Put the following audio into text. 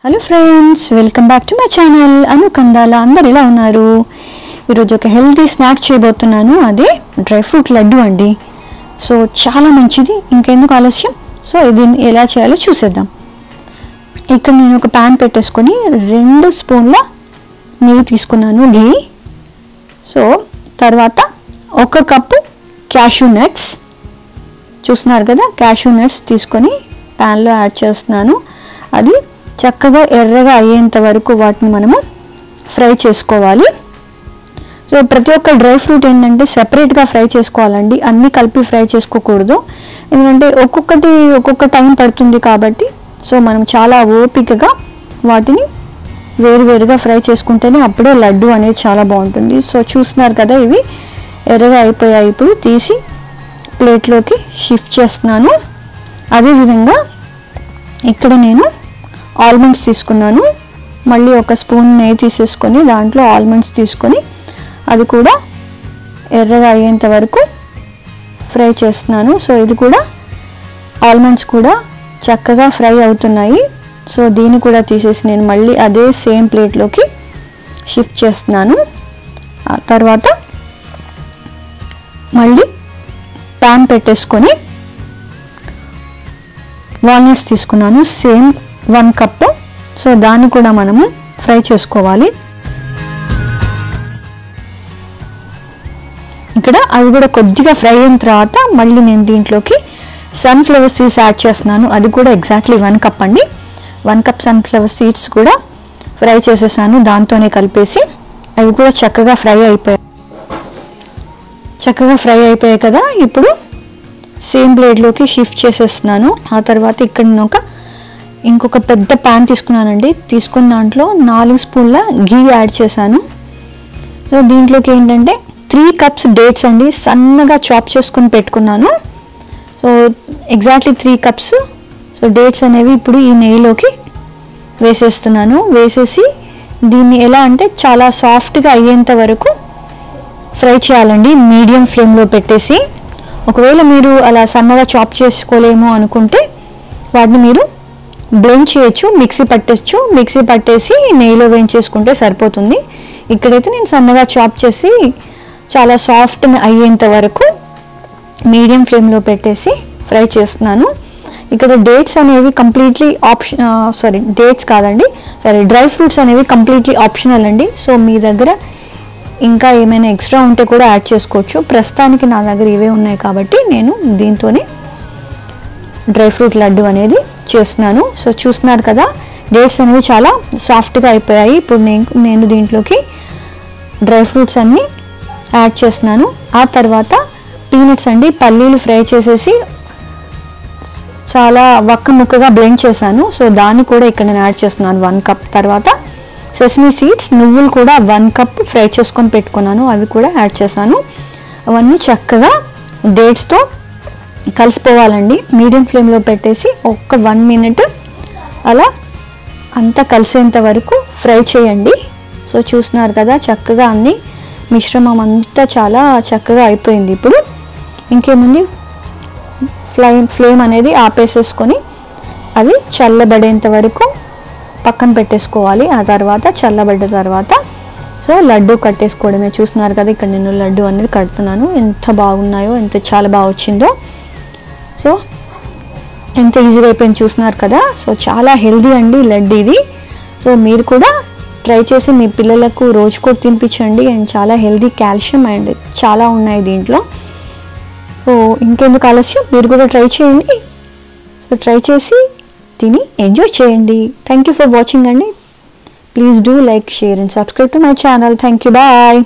Hello friends, welcome back to my channel అనుకందాల. అందరు ఎలా ఉన్నారు? ఈరోజు ఒక హెల్తీ స్నాక్ చేయబోతున్నాను. అదే డ్రై ఫ్రూట్ లడ్డు అండి. సో చాలా మంచిది. ఇంకెందుకు ఆలస్యం? సో దీన్ని ఎలా చేయాలో చూసేద్దాం. ఇక్కడ నేను ఒక ప్యాన్ పెట్టేసుకొని 2 స్పూన్ల నెయ్యి తీసుకున్నాను, ఘీ. సో తర్వాత 1 కప్పు క్యాషూ నట్స్, చూస్తున్నారు కదా, క్యాషూ నట్స్ తీసుకొని ప్యాన్లో యాడ్ చేస్తున్నాను. అది చక్కగా ఎర్రగా అయ్యేంత వరకు వాటిని మనము ఫ్రై చేసుకోవాలి. సో ప్రతి ఒక్క డ్రై ఫ్రూట్ ఏంటంటే సెపరేట్గా ఫ్రై చేసుకోవాలండి, అన్నీ కలిపి ఫ్రై చేసుకోకూడదు. ఎందుకంటే ఒక్కొక్క టైం పడుతుంది కాబట్టి సో మనం చాలా ఓపికగా వాటిని వేరువేరుగా ఫ్రై చేసుకుంటేనే అప్పుడే లడ్డు అనేది చాలా బాగుంటుంది. సో చూస్తున్నారు కదా, ఇవి ఎర్రగా అయిపోయాయి. ఇప్పుడు తీసి ప్లేట్లోకి షిఫ్ట్ చేస్తున్నాను. అదేవిధంగా ఇక్కడ నేను ఆల్మండ్స్ తీసుకున్నాను. మళ్ళీ 1 స్పూన్ నెయ్యి తీసేసుకొని దాంట్లో ఆల్మండ్స్ తీసుకొని అది కూడా ఎర్రగా అయ్యేంత వరకు ఫ్రై చేస్తున్నాను. సో ఇది కూడా ఆల్మండ్స్ కూడా చక్కగా ఫ్రై అవుతున్నాయి. సో దీన్ని కూడా తీసేసి నేను మళ్ళీ అదే సేమ్ ప్లేట్లోకి షిఫ్ట్ చేస్తున్నాను. ఆ తర్వాత మళ్ళీ ప్యాన్ పెట్టేసుకొని వాల్నట్స్ తీసుకున్నాను, సేమ్ 1 కప్పు. సో దాన్ని కూడా మనము ఫ్రై చేసుకోవాలి. ఇక్కడ అవి కూడా కొద్దిగా ఫ్రై అయిన తర్వాత మళ్ళీ నేను దీంట్లోకి సన్ఫ్లవర్ సీడ్స్ యాడ్ చేస్తున్నాను. అది కూడా ఎగ్జాక్ట్లీ 1 కప్ అండి. 1 కప్ సన్ఫ్లవర్ సీడ్స్ కూడా ఫ్రై చేసేసాను దాంతోనే కలిపేసి. అవి కూడా చక్కగా ఫ్రై అయిపోయాయి కదా. ఇప్పుడు సేమ్ ప్లేట్లోకి షిఫ్ట్ చేసేస్తున్నాను. ఆ తర్వాత ఇక్కడ నేను ఇంకొక పెద్ద ప్యాన్ తీసుకున్నానండి. తీసుకున్న దాంట్లో 4 స్పూన్ల ఘీ యాడ్ చేశాను. సో దీంట్లోకి ఏంటంటే 3 కప్స్ డేట్స్ అండి, సన్నగా చాప్ చేసుకొని పెట్టుకున్నాను. So exactly 3 cups. So dates అనేవి ఇప్పుడు ఈ నెయ్యిలోకి వేసేస్తున్నాను. వేసేసి దీన్ని ఎలా అంటే చాలా సాఫ్ట్గా అయ్యేంత వరకు ఫ్రై చేయాలండి, మీడియం ఫ్లేమ్లో పెట్టేసి. ఒకవేళ మీరు అలా సన్నగా చాప్ చేసుకోలేము అనుకుంటే వాటిని మీరు బ్లెండ్ చేయొచ్చు, మిక్సీ పట్టేసి నెయ్యిలో వేయించేసుకుంటే సరిపోతుంది. ఇక్కడైతే నేను సన్నగా చాప్ చేసి చాలా సాఫ్ట్ అయ్యేంత వరకు మీడియం ఫ్లేమ్లో పెట్టేసి ఫ్రై చేస్తున్నాను. ఇక్కడ డేట్స్ అనేవి కంప్లీట్లీ డ్రై ఫ్రూట్స్ అనేవి కంప్లీట్లీ ఆప్షనల్ అండి. సో మీ దగ్గర ఇంకా ఏమైనా ఎక్స్ట్రా ఉంటే కూడా యాడ్ చేసుకోవచ్చు. ప్రస్తుతానికి నా దగ్గర ఇవే ఉన్నాయి కాబట్టి నేను దీంతోనే డ్రై ఫ్రూట్ లడ్డు అనేది చేస్తున్నాను. సో చూస్తున్నారు కదా, డేట్స్ అనేవి చాలా సాఫ్ట్గా అయిపోయాయి. ఇప్పుడు నేను దీంట్లోకి డ్రై ఫ్రూట్స్ అన్నీ యాడ్ చేస్తున్నాను. ఆ తర్వాత పీనట్స్ అండి, పల్లీలు ఫ్రై చేసేసి చాలా ముక్కగా బ్లెండ్ చేశాను. సో దాన్ని కూడా ఇక్కడ నేను యాడ్ చేస్తున్నాను 1 కప్. తర్వాత సెసమీ సీడ్స్, నువ్వులు కూడా 1 కప్ ఫ్రై చేసుకొని పెట్టుకున్నాను, అవి కూడా యాడ్ చేశాను. అవన్నీ చక్కగా డేట్స్తో కలిసిపోవాలండి. మీడియం ఫ్లేమ్లో పెట్టేసి 1 మినిట్ అలా అంతా కలిసేంత వరకు ఫ్రై చేయండి. సో చూస్తున్నారు కదా, చక్కగా అన్ని మిశ్రమం అంతా చాలా చక్కగా అయిపోయింది. ఇప్పుడు ఇంకేముంది, ఫ్లేమ్ అనేది ఆపేసేసుకొని అవి చల్లబడేంత వరకు పక్కన పెట్టేసుకోవాలి. ఆ తర్వాత చల్లబడ్డ తర్వాత సో లడ్డు కట్టేసుకోవడమే. చూస్తున్నారు కదా, ఇక్కడ నేను లడ్డు అనేది కడుతున్నాను. ఎంత బాగున్నాయో, చాలా బాగా వచ్చిందో. సో ఎంత ఈజీగా అయిపోయింది చూస్తున్నారు కదా. సో చాలా హెల్దీ అండి లడ్డు ఇది. సో మీరు కూడా ట్రై చేసి మీ పిల్లలకు రోజు కూడా తినిపించండి. అండ్ చాలా హెల్దీ, కాల్షియం అండ్ చాలా ఉన్నాయి దీంట్లో. సో ఇంకెందుకు ఆలస్యం, మీరు కూడా ట్రై చేయండి. సో ట్రై చేసి తిని ఎంజాయ్ చేయండి. థ్యాంక్ యూ ఫర్ వాచింగ్ అండి. Please do like, share and subscribe to my channel. Thank you, bye.